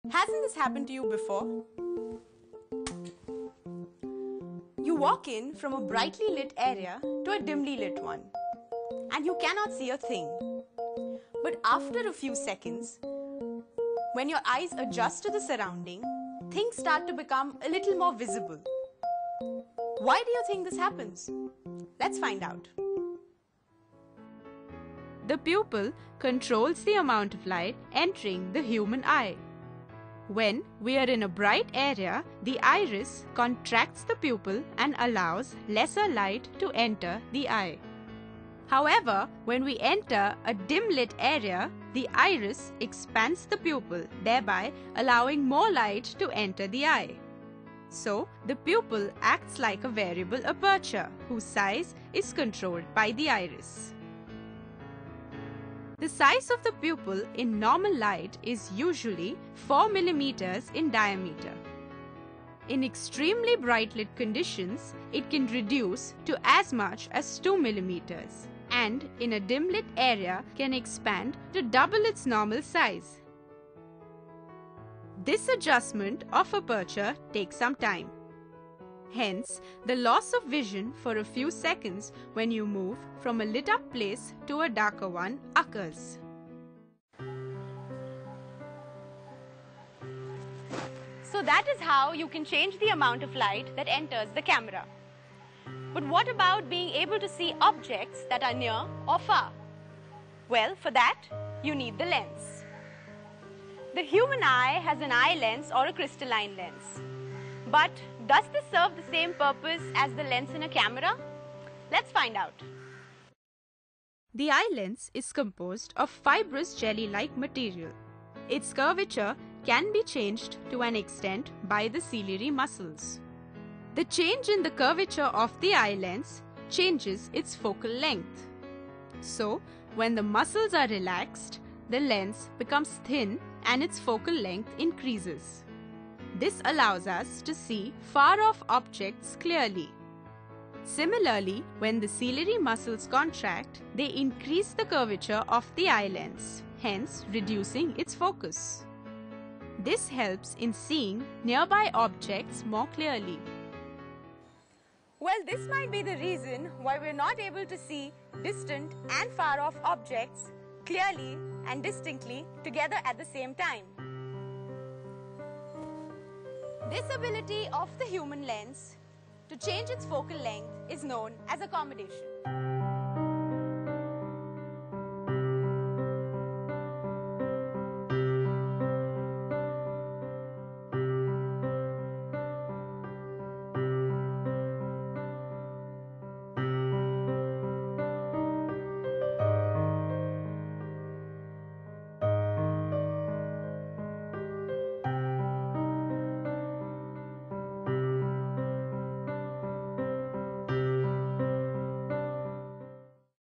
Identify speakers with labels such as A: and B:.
A: Hasn't this happened to you before? You walk in from a brightly lit area to a dimly lit one, and you cannot see a thing. But after a few seconds, when your eyes adjust to the surrounding, things start to become a little more visible. Why do you think this happens? Let's find out.
B: The pupil controls the amount of light entering the human eye. When we are in a bright area, the iris contracts the pupil and allows lesser light to enter the eye. However, when we enter a dim lit area, the iris expands the pupil, thereby allowing more light to enter the eye. So, the pupil acts like a variable aperture whose size is controlled by the iris. The size of the pupil in normal light is usually 4 mm in diameter. In extremely bright lit conditions, it can reduce to as much as 2 mm, and in a dim lit area can expand to double its normal size. This adjustment of aperture takes some time. Hence, the loss of vision for a few seconds when you move from a lit up place to a darker one occurs.
A: So that is how you can change the amount of light that enters the camera. But what about being able to see objects that are near or far? Well, for that, you need the lens. The human eye has an eye lens or a crystalline lens. But does this serve the same purpose as the lens in a camera? Let's find out.
B: The eye lens is composed of fibrous jelly-like material. Its curvature can be changed to an extent by the ciliary muscles. The change in the curvature of the eye lens changes its focal length. So, when the muscles are relaxed, the lens becomes thin and its focal length increases. This allows us to see far-off objects clearly. Similarly, when the ciliary muscles contract, they increase the curvature of the eye lens, hence reducing its focus. This helps in seeing nearby objects more clearly.
A: Well, this might be the reason why we're not able to see distant and far-off objects clearly and distinctly together at the same time. This ability of the human lens to change its focal length is known as accommodation.